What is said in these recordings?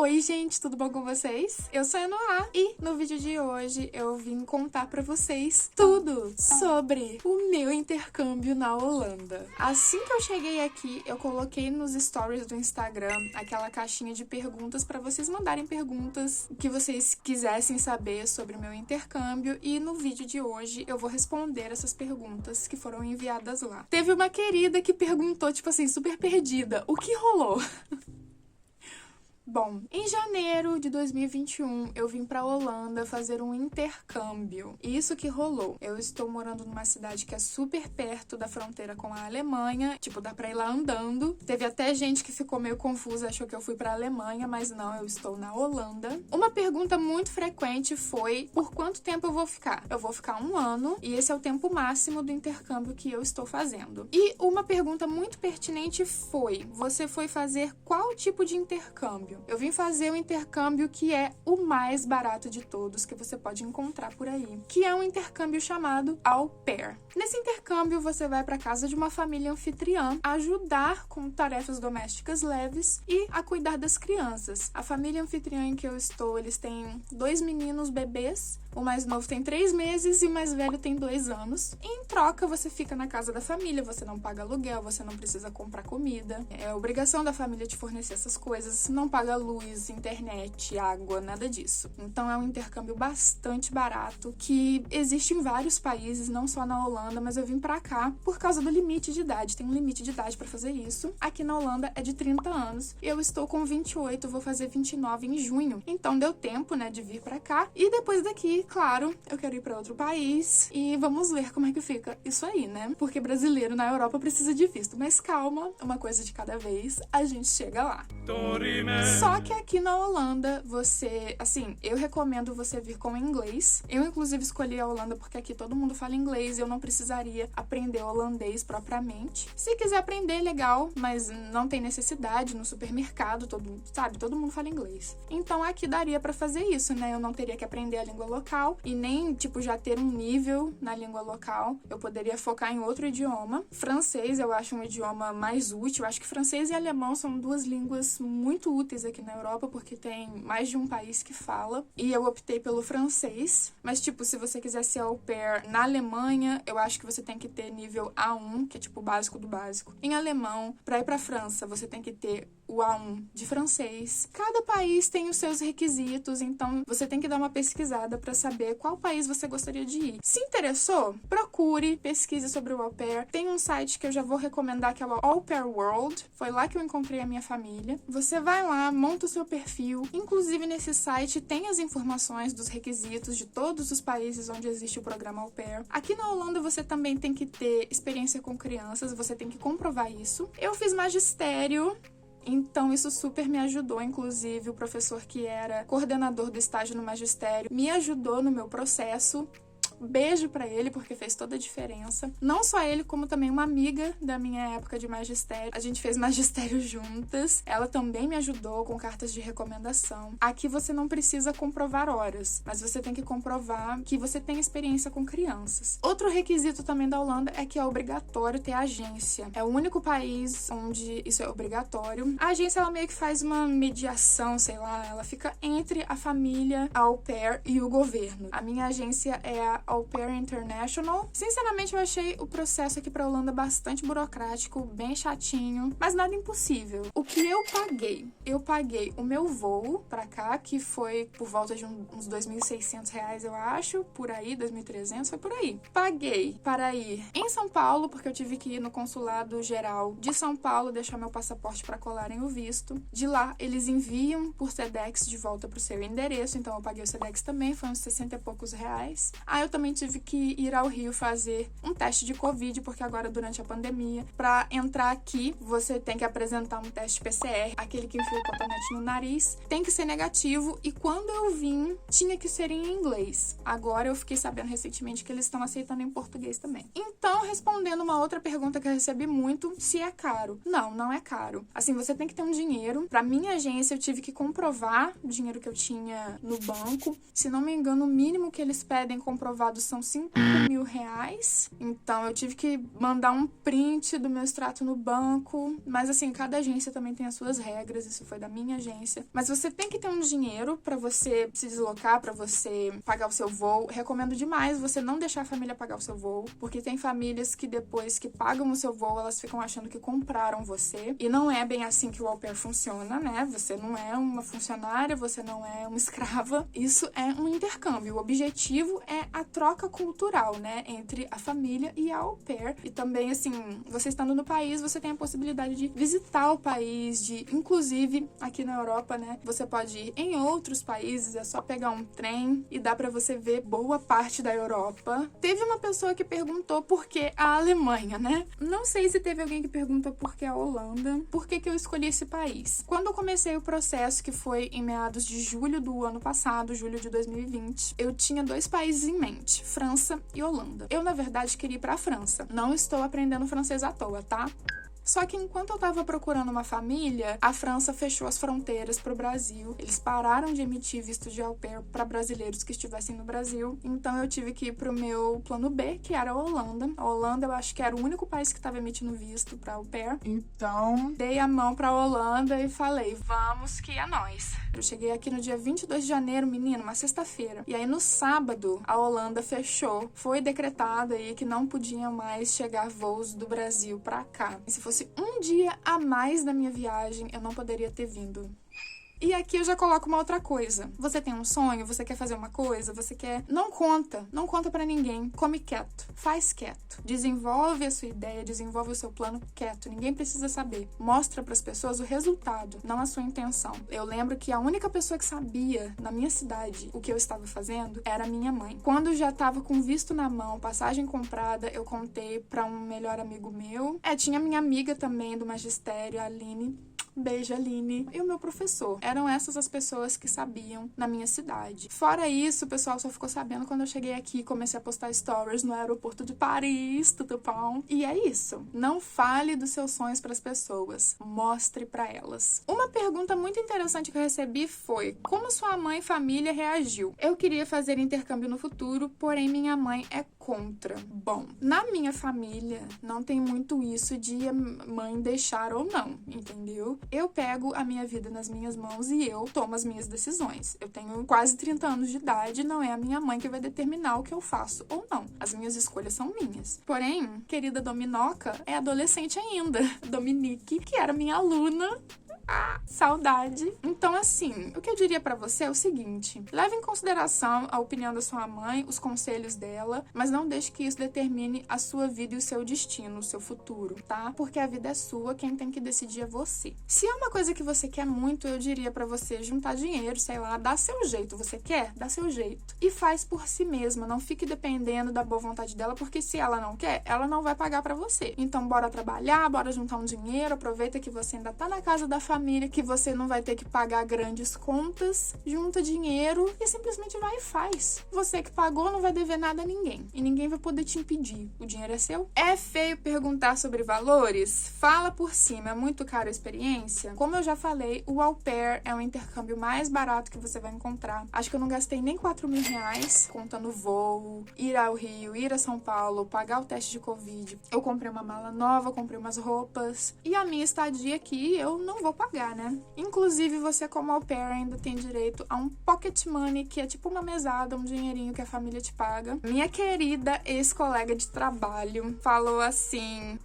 Oi gente, tudo bom com vocês? Eu sou a Noah e no vídeo de hoje eu vim contar pra vocês tudo sobre o meu intercâmbio na Holanda. Assim que eu cheguei aqui, eu coloquei nos stories do Instagram aquela caixinha de perguntas pra vocês mandarem perguntas que vocês quisessem saber sobre o meu intercâmbio, e no vídeo de hoje eu vou responder essas perguntas que foram enviadas lá. Teve uma querida que perguntou, tipo assim, super perdida, o que rolou? Bom, em janeiro de 2021, eu vim pra Holanda fazer um intercâmbio. Isso que rolou. Eu estou morando numa cidade que é super perto da fronteira com a Alemanha. Tipo, dá pra ir lá andando. Teve até gente que ficou meio confusa, achou que eu fui pra Alemanha, mas não, eu estou na Holanda. Uma pergunta muito frequente foi: por quanto tempo eu vou ficar? Eu vou ficar 1 ano, e esse é o tempo máximo do intercâmbio que eu estou fazendo. E uma pergunta muito pertinente foi: você foi fazer qual tipo de intercâmbio? Eu vim fazer o intercâmbio que é o mais barato de todos que você pode encontrar por aí, que é um intercâmbio chamado Au Pair. Nesse intercâmbio, você vai para casa de uma família anfitriã, ajudar com tarefas domésticas leves e a cuidar das crianças. A família anfitriã em que eu estou, eles têm 2 meninos bebês. O mais novo tem 3 meses e o mais velho tem 2 anos. E em troca, você fica na casa da família, você não paga aluguel, você não precisa comprar comida. É obrigação da família te fornecer essas coisas, não paga luz, internet, água, nada disso. Então é um intercâmbio bastante barato, que existe em vários países, não só na Holanda, mas eu vim pra cá por causa do limite de idade. Tem um limite de idade pra fazer isso. Aqui na Holanda é de 30 anos. Eu estou com 28, vou fazer 29 em junho. Então deu tempo, né, de vir pra cá. E depois daqui, claro, eu quero ir pra outro país e vamos ver como é que fica isso aí, né? Porque brasileiro na Europa precisa de visto. Mas calma, uma coisa de cada vez, a gente chega lá. Só que aqui na Holanda, você, assim, eu recomendo você vir com inglês. Eu, inclusive, escolhi a Holanda porque aqui todo mundo fala inglês e eu não precisaria aprender holandês propriamente. Se quiser aprender, legal, mas não tem necessidade. No supermercado, todo mundo fala inglês. Então aqui daria pra fazer isso, né? Eu não teria que aprender a língua local e nem, tipo, já ter um nível na língua local. Eu poderia focar em outro idioma. Francês eu acho um idioma mais útil. Eu acho que francês e alemão são 2 línguas muito úteis aqui na Europa, porque tem mais de um país que fala, e eu optei pelo francês. Mas, tipo, se você quiser ser au pair na Alemanha, eu acho que você tem que ter nível A1, que é, tipo, o básico do básico. Em alemão, pra ir pra França, você tem que ter o A1 de francês. Cada país tem os seus requisitos, então você tem que dar uma pesquisada pra saber qual país você gostaria de ir. Se interessou, procure, pesquise sobre o au pair. Tem um site que eu já vou recomendar, que é o Au Pair World. Foi lá que eu encontrei a minha família. Você vai lá, monta o seu perfil. Inclusive, nesse site tem as informações dos requisitos de todos os países onde existe o programa au pair. Aqui na Holanda, você também tem que ter experiência com crianças, você tem que comprovar isso. Eu fiz magistério, então isso super me ajudou. Inclusive, o professor que era coordenador do estágio no magistério me ajudou no meu processo. Beijo pra ele, porque fez toda a diferença. Não só ele, como também uma amiga da minha época de magistério. A gente fez magistério juntas. Ela também me ajudou com cartas de recomendação. Aqui você não precisa comprovar horas, mas você tem que comprovar que você tem experiência com crianças. Outro requisito também da Holanda é que é obrigatório ter agência. É o único país onde isso é obrigatório. A agência, ela meio que faz uma mediação, sei lá, ela fica entre a família, a au pair e o governo. A minha agência é a Au Pair International. Sinceramente, eu achei o processo aqui pra Holanda bastante burocrático, bem chatinho, mas nada impossível. O que eu paguei? Eu paguei o meu voo pra cá, que foi por volta de uns R$2.600, eu acho, por aí, 2.300, foi por aí. Paguei para ir em São Paulo, porque eu tive que ir no consulado geral de São Paulo, deixar meu passaporte pra colarem o visto. De lá, eles enviam por Sedex de volta pro seu endereço, então eu paguei o Sedex também, foi uns 60 e poucos reais. Aí eu também tive que ir ao Rio fazer um teste de Covid, porque agora, durante a pandemia, pra entrar aqui, você tem que apresentar um teste PCR, aquele que enfia o cotonete no nariz, tem que ser negativo, e quando eu vim, tinha que ser em inglês. Agora eu fiquei sabendo recentemente que eles estão aceitando em português também. Então, respondendo uma outra pergunta que eu recebi muito, se é caro. Não, não é caro. Assim, você tem que ter um dinheiro. Pra minha agência, eu tive que comprovar o dinheiro que eu tinha no banco. Se não me engano, o mínimo que eles pedem comprovar levado são R$ 5.000. Então eu tive que mandar um print do meu extrato no banco. Mas assim, cada agência também tem as suas regras. Isso foi da minha agência. Mas você tem que ter um dinheiro pra você se deslocar, pra você pagar o seu voo. Recomendo demais você não deixar a família pagar o seu voo, porque tem famílias que depois que pagam o seu voo, elas ficam achando que compraram você. E não é bem assim que o au pair funciona, né? Você não é uma funcionária, você não é uma escrava. Isso é um intercâmbio. O objetivo é a troca cultural, né? Entre a família e a au pair. E também, assim, você estando no país, você tem a possibilidade de visitar o país, de, inclusive, aqui na Europa, né? Você pode ir em outros países, é só pegar um trem e dá pra você ver boa parte da Europa. Teve uma pessoa que perguntou por que a Alemanha, né? Não sei se teve alguém que perguntou por que a Holanda. Por que que eu escolhi esse país? Quando eu comecei o processo, que foi em meados de julho do ano passado, julho de 2020, eu tinha 2 países em mente, França e Holanda. Eu, na verdade, queria ir pra França. Não estou aprendendo francês à toa, tá? Só que enquanto eu tava procurando uma família, a França fechou as fronteiras pro Brasil. Eles pararam de emitir visto de au pair para brasileiros que estivessem no Brasil. Então eu tive que ir pro meu plano B, que era a Holanda. A Holanda eu acho que era o único país que tava emitindo visto pra au pair. Então dei a mão pra Holanda e falei, vamos que é nós. Eu cheguei aqui no dia 22 de janeiro, menino, uma sexta-feira. E aí no sábado a Holanda fechou. Foi decretado aí que não podiam mais chegar voos do Brasil pra cá. E se fosse um dia a mais da minha viagem, eu não poderia ter vindo. E aqui eu já coloco uma outra coisa. Você tem um sonho, você quer fazer uma coisa, você quer... Não conta pra ninguém. Come quieto, faz quieto. Desenvolve a sua ideia, desenvolve o seu plano quieto. Ninguém precisa saber. Mostra pras pessoas o resultado, não a sua intenção. Eu lembro que a única pessoa que sabia na minha cidade o que eu estava fazendo era a minha mãe. Quando já tava com visto na mão, passagem comprada, eu contei pra um melhor amigo meu. Tinha minha amiga também do magistério, a Aline. Beijo, Aline. E o meu professor. Eram essas as pessoas que sabiam na minha cidade. Fora isso, o pessoal só ficou sabendo quando eu cheguei aqui e comecei a postar stories no aeroporto de Paris, tudo bom? E é isso. Não fale dos seus sonhos para as pessoas. Mostre para elas. Uma pergunta muito interessante que eu recebi foi: como sua mãe e família reagiu? Eu queria fazer intercâmbio no futuro, porém minha mãe é contra. Bom, na minha família não tem muito isso de a mãe deixar ou não, entendeu? Eu pego a minha vida nas minhas mãos e eu tomo as minhas decisões. Eu tenho quase 30 anos de idade, não é a minha mãe que vai determinar o que eu faço ou não. As minhas escolhas são minhas. Porém, querida Dominoca é adolescente ainda. Dominique, que era minha aluna. Saudade. Então, assim, o que eu diria pra você é o seguinte: leve em consideração a opinião da sua mãe, os conselhos dela, mas não deixe que isso determine a sua vida e o seu destino, o seu futuro, tá? Porque a vida é sua, quem tem que decidir é você. Se é uma coisa que você quer muito, eu diria pra você juntar dinheiro, sei lá, dá seu jeito. Você quer? Dá seu jeito. E faz por si mesma, não fique dependendo da boa vontade dela, porque se ela não quer, ela não vai pagar pra você. Então, bora trabalhar, bora juntar um dinheiro, aproveita que você ainda tá na casa da família, que você não vai ter que pagar grandes contas, junta dinheiro e simplesmente vai e faz. Você que pagou não vai dever nada a ninguém e ninguém vai poder te impedir. O dinheiro é seu. É feio perguntar sobre valores? Fala por cima. É muito caro a experiência? Como eu já falei, o au pair é o intercâmbio mais barato que você vai encontrar. Acho que eu não gastei nem R$ 4.000 contando voo, ir ao Rio, ir a São Paulo, pagar o teste de Covid. Eu comprei uma mala nova, comprei umas roupas e a minha estadia aqui eu não vou pagar, né? Inclusive, você como au pair ainda tem direito a um pocket money, que é tipo uma mesada, um dinheirinho que a família te paga. Minha querida ex-colega de trabalho falou assim: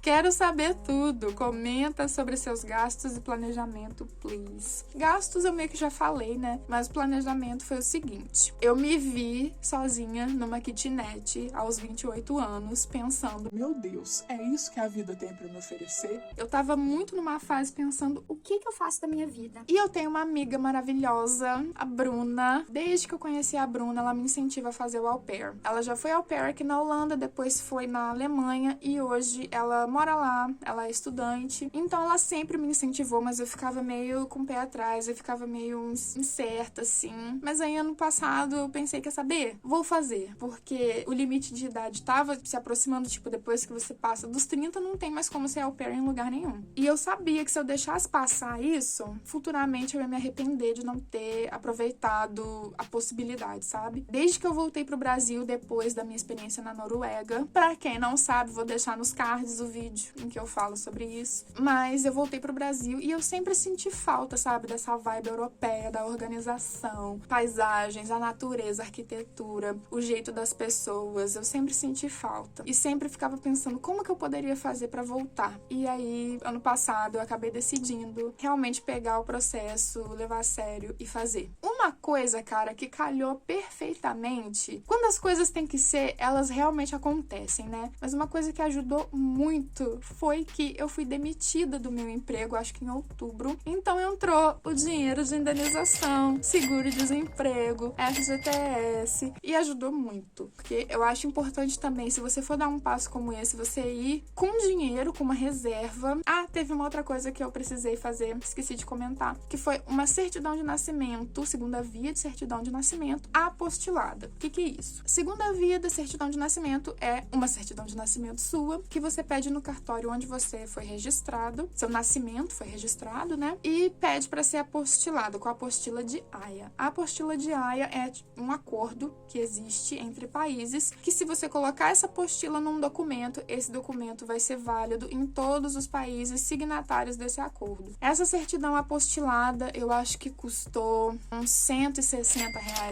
quero saber tudo, comenta sobre seus gastos e planejamento, please. Gastos eu meio que já falei, né? Mas o planejamento foi o seguinte: eu me vi sozinha numa kitnet aos 28 anos, pensando, meu Deus, é isso que a vida tem pra me oferecer? Eu tava muito numa fase pensando, o que eu faço da minha vida? E eu tenho uma amiga maravilhosa, a Bruna. Desde que eu conheci a Bruna, ela me incentiva a fazer o au pair. Ela já foi au pair aqui na Holanda, depois foi na Alemanha e hoje ela mora lá, ela é estudante. Então ela sempre me incentivou, mas eu ficava meio com o pé atrás, eu ficava meio incerta, assim. Mas aí ano passado eu pensei, quer saber? Vou fazer, porque o limite de idade tava se aproximando, tipo, depois que você passa dos 30, não tem mais como ser au pair em lugar nenhum. E eu sabia que se eu deixasse passar isso, futuramente eu ia me arrepender de não ter aproveitado a possibilidade, sabe? Desde que eu voltei pro Brasil depois da minha experiência na Noruega, pra quem não sabe, vou deixar nos cards o vídeo em que eu falo sobre isso, mas eu voltei pro Brasil e eu sempre senti falta, sabe, dessa vibe europeia, da organização, paisagens, a natureza, a arquitetura, o jeito das pessoas, eu sempre senti falta e sempre ficava pensando como que eu poderia fazer pra voltar. E aí, ano passado, eu acabei decidindo realmente pegar o processo, levar a sério e fazer. Uma coisa, cara, que calhou perfeitamente, quando as coisas têm que ser, elas realmente acontecem, né? Mas uma coisa que ajudou muito foi que eu fui demitida do meu emprego, acho que em outubro. Então entrou o dinheiro de indenização, seguro-desemprego, FGTS, e ajudou muito. Porque eu acho importante também, se você for dar um passo como esse, você ir com dinheiro, com uma reserva. Ah, teve uma outra coisa que eu precisei fazer, esqueci de comentar, que foi uma certidão de nascimento, segunda via de certidão de nascimento apostilada. O que é isso? Segunda via da certidão de nascimento é uma certidão de nascimento sua, que você pede no cartório onde você foi registrado, seu nascimento foi registrado, né? E pede para ser apostilado com a apostila de Haia. A apostila de Haia é um acordo que existe entre países, que se você colocar essa apostila num documento, esse documento vai ser válido em todos os países signatários desse acordo. Essa certidão apostilada, eu acho que custou uns R$ 160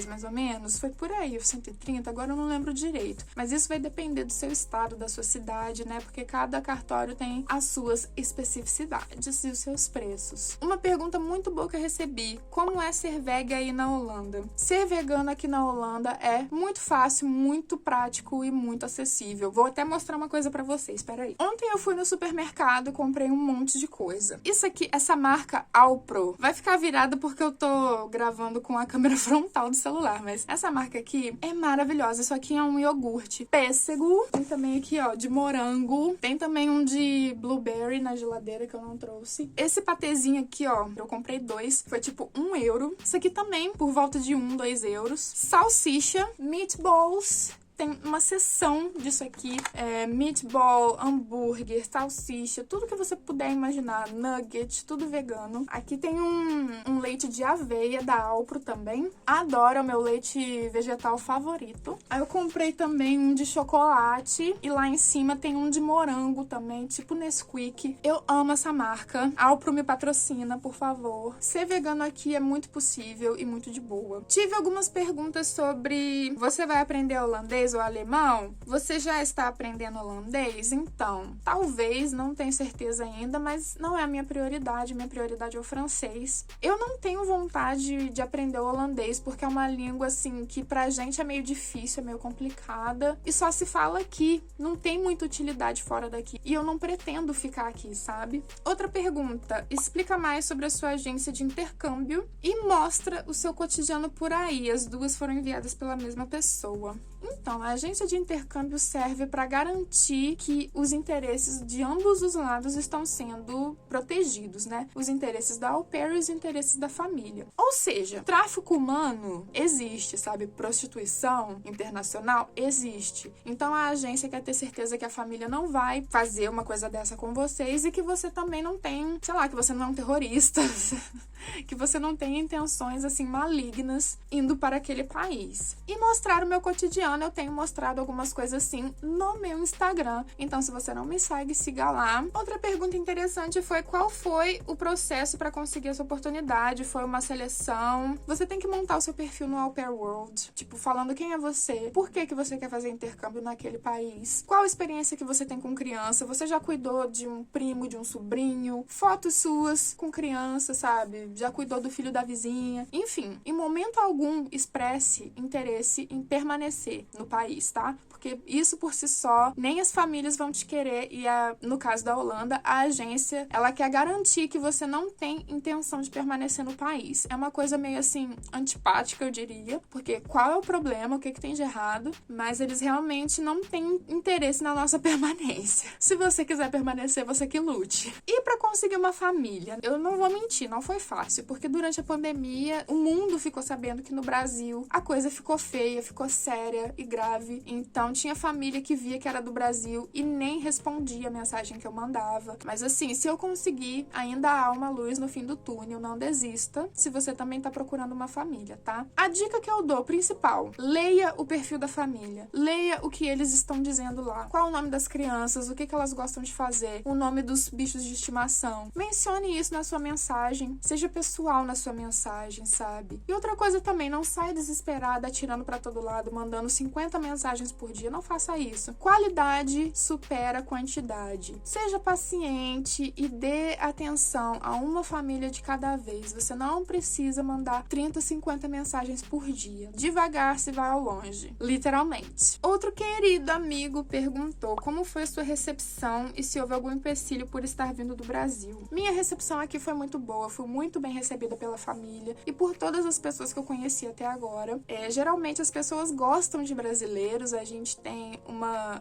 mais ou menos, foi por aí, 130, agora eu não lembro direito. Mas isso vai depender do seu estado, da sua cidade, né? Porque cada cartório tem as suas especificidades e os seus preços. Uma pergunta muito boa que eu recebi: como é ser vega aí na Holanda? Ser vegano aqui na Holanda é muito fácil, muito prático e muito acessível. Vou até mostrar uma coisa pra vocês, espera aí. Ontem eu fui no supermercado e comprei um monte de coisa. Isso aqui, essa marca Alpro, vai ficar virada porque eu tô gravando com a câmera frontal do celular, mas essa marca aqui é maravilhosa. Isso aqui é um iogurte pêssego. Tem também aqui, ó, de morango. Tem também um de blueberry na geladeira que eu não trouxe. Esse patezinho aqui, ó, eu comprei 2, foi tipo €1. Isso aqui também por volta de 2 euros. Salsicha, meatballs. Tem uma seção disso aqui, meatball, hambúrguer, salsicha, tudo que você puder imaginar, nugget, tudo vegano. Aqui tem um leite de aveia da Alpro também. Adoro, é o meu leite vegetal favorito. Aí eu comprei também um de chocolate e lá em cima tem um de morango também, tipo Nesquik. Eu amo essa marca. Alpro me patrocina, por favor. Ser vegano aqui é muito possível e muito de boa. Tive algumas perguntas sobre: você vai aprender holandês ou alemão? Você já está aprendendo holandês? Então, talvez, não tenho certeza ainda, mas não é a minha prioridade. Minha prioridade é o francês. Eu não tenho vontade de aprender o holandês, porque é uma língua, assim, que pra gente é meio difícil, é meio complicada, e só se fala aqui. Não tem muita utilidade fora daqui. E eu não pretendo ficar aqui, sabe? Outra pergunta: explica mais sobre a sua agência de intercâmbio e mostra o seu cotidiano por aí. As duas foram enviadas pela mesma pessoa. Então, a agência de intercâmbio serve para garantir que os interesses de ambos os lados estão sendo protegidos, né? Os interesses da au pair e os interesses da família. Ou seja, tráfico humano existe, sabe? Prostituição internacional existe. Então, a agência quer ter certeza que a família não vai fazer uma coisa dessa com vocês e que você também não tem, sei lá, que você não é um terrorista, que você não tem intenções, assim, malignas indo para aquele país. E mostrar o meu cotidiano. Eu tenho mostrado algumas coisas assim no meu Instagram. Então, se você não me segue, siga lá. Outra pergunta interessante foi: qual foi o processo para conseguir essa oportunidade? Foi uma seleção? Você tem que montar o seu perfil no Au Pair World. Tipo, falando quem é você, por que você quer fazer intercâmbio naquele país, qual a experiência que você tem com criança, você já cuidou de um primo, de um sobrinho, fotos suas com criança, sabe? Já cuidou do filho da vizinha. Enfim, em momento algum, expresse interesse em permanecer no país, tá? Porque isso por si só, nem as famílias vão te querer e, no caso da Holanda, a agência, ela quer garantir que você não tem intenção de permanecer no país. É uma coisa meio assim, antipática, eu diria, porque qual é o problema, o que tem de errado, mas eles realmente não têm interesse na nossa permanência. Se você quiser permanecer, você que lute. E para conseguir uma família, eu não vou mentir, não foi fácil, porque durante a pandemia, o mundo ficou sabendo que no Brasil a coisa ficou feia, ficou séria, e grave. Então tinha família que via que era do Brasil e nem respondia a mensagem que eu mandava. Mas assim, se eu conseguir, ainda há uma luz no fim do túnel, não desista, se você também tá procurando uma família, tá? A dica que eu dou, principal, leia o perfil da família, leia o que eles estão dizendo lá, qual o nome das crianças, o que elas gostam de fazer, o nome dos bichos de estimação. Mencione isso na sua mensagem, seja pessoal na sua mensagem, sabe? E outra coisa também, não saia desesperada, atirando pra todo lado, mandando 50 mensagens por dia, não faça isso. Qualidade supera quantidade. Seja paciente e dê atenção a uma família de cada vez. Você não precisa mandar 30, 50 mensagens por dia. Devagar se vai ao longe, literalmente. Outro querido amigo perguntou como foi a sua recepção e se houve algum empecilho por estar vindo do Brasil. Minha recepção aqui foi muito boa, fui muito bem recebida pela família e por todas as pessoas que eu conheci até agora. Geralmente as pessoas gostam de brasileiros, a gente tem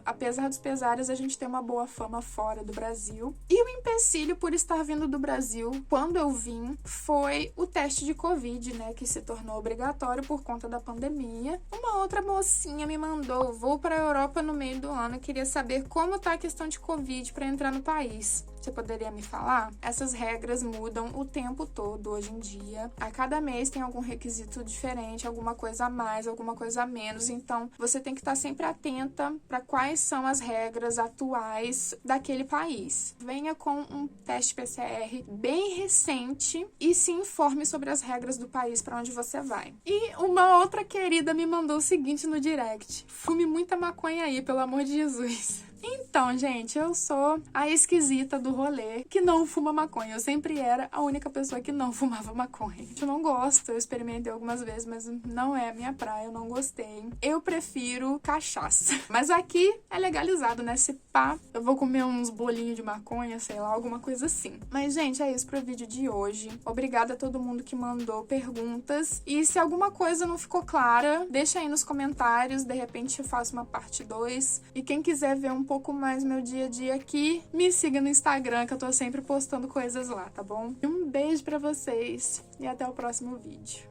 apesar dos pesares, a gente tem uma boa fama fora do Brasil. E o empecilho por estar vindo do Brasil, quando eu vim, foi o teste de Covid, né, que se tornou obrigatório por conta da pandemia. Uma outra mocinha me mandou: vou para a Europa no meio do ano e queria saber como tá a questão de Covid para entrar no país. Você poderia me falar? Essas regras mudam o tempo todo hoje em dia. A cada mês tem algum requisito diferente, alguma coisa a mais, alguma coisa a menos. Então, você tem que estar sempre atenta para quais são as regras atuais daquele país. Venha com um teste PCR bem recente e se informe sobre as regras do país para onde você vai. E uma outra querida me mandou o seguinte no direct: fume muita maconha aí, pelo amor de Jesus. Então, gente, eu sou a esquisita do rolê que não fuma maconha. Eu sempre era a única pessoa que não fumava maconha. Eu não gosto, eu experimentei algumas vezes, mas não é a minha praia, eu não gostei. Eu prefiro cachaça. Mas aqui é legalizado, né? Se pá, eu vou comer uns bolinhos de maconha, sei lá, alguma coisa assim. Mas, gente, é isso pro vídeo de hoje. Obrigada a todo mundo que mandou perguntas. E se alguma coisa não ficou clara, deixa aí nos comentários. De repente eu faço uma parte 2. E quem quiser ver um pouco mais meu dia a dia aqui, me siga no Instagram, que eu tô sempre postando coisas lá, tá bom? Um beijo pra vocês e até o próximo vídeo.